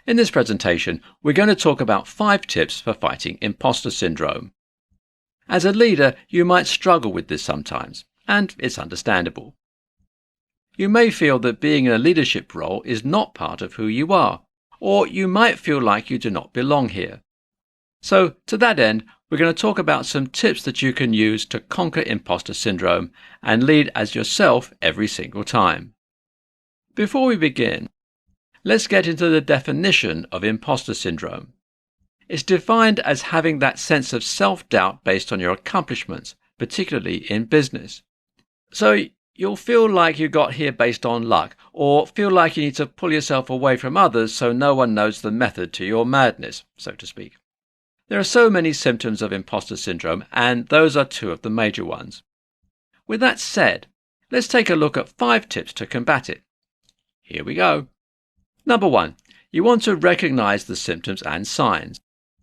In this presentation, we're going to talk about 5 tips for fighting imposter syndrome. As a leader, you might struggle with this sometimes, and it's understandable. You may feel that being in a leadership role is not part of who you are, or you might feel like you do not belong here. So, to that end, we're going to talk about some tips that you can use to conquer imposter syndrome and lead as yourself every single time. Before we begin, let's get into the definition of imposter syndrome. It's defined as having that sense of self-doubt based on your accomplishments, particularly in business. So you'll feel like you got here based on luck, or feel like you need to pull yourself away from others so no one knows the method to your madness, so to speak. There are so many symptoms of imposter syndrome, and those are 2 of the major ones. With that said, let's take a look at 5 tips to combat it. Here we go. Number 1, you want to recognize the symptoms and signs.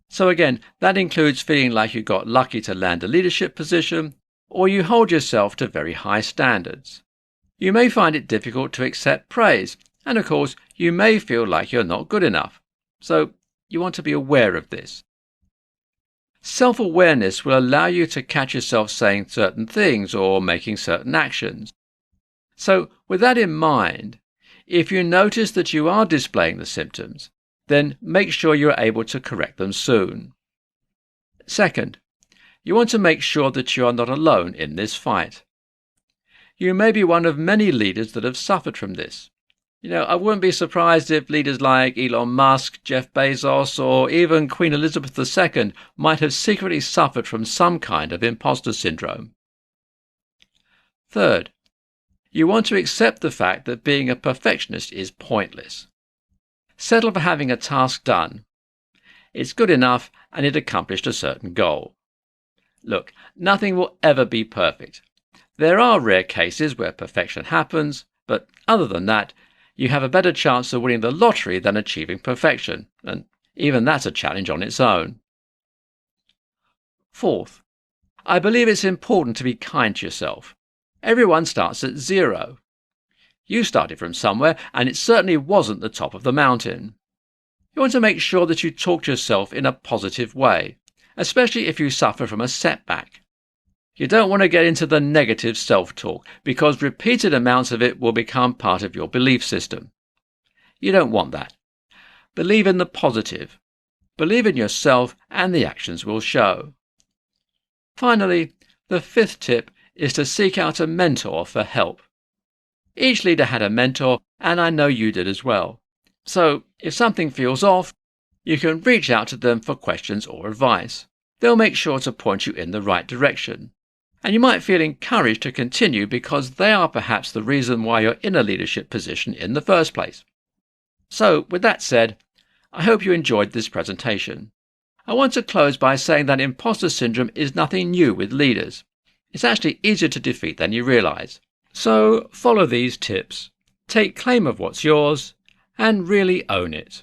So again, that includes feeling like you got lucky to land a leadership position, or you hold yourself to very high standards. You may find it difficult to accept praise, and of course, you may feel like you're not good enough. So you want to be aware of this. Self-awareness will allow you to catch yourself saying certain things or making certain actions. So with that in mind, if you notice that you are displaying the symptoms, then make sure you are able to correct them soon. Second, you want to make sure that you are not alone in this fight. You may be one of many leaders that have suffered from this. I wouldn't be surprised if leaders like Elon Musk, Jeff Bezos, or even Queen Elizabeth II might have secretly suffered from some kind of imposter syndrome. Third, you want to accept the fact that being a perfectionist is pointless. Settle for having a task done. It's good enough and it accomplished a certain goal. Look, nothing will ever be perfect. There are rare cases where perfection happens, but other than that, you have a better chance of winning the lottery than achieving perfection, and even that's a challenge on its own. Fourth, I believe it's important to be kind to yourself. Everyone starts at 0. You started from somewhere, and it certainly wasn't the top of the mountain. You want to make sure that you talk to yourself in a positive way, especially if you suffer from a setback. You don't want to get into the negative self-talk, because repeated amounts of it will become part of your belief system. You don't want that. Believe in the positive. Believe in yourself, and the actions will show. Finally, the 5th tip is to seek out a mentor for help. Each leader had a mentor, and I know you did as well. So, if something feels off, you can reach out to them for questions or advice. They'll make sure to point you in the right direction. And you might feel encouraged to continue because they are perhaps the reason why you're in a leadership position in the first place. So, with that said, I hope you enjoyed this presentation. I want to close by saying that imposter syndrome is nothing new with leaders. It's actually easier to defeat than you realize. So, follow these tips, take claim of what's yours, and really own it.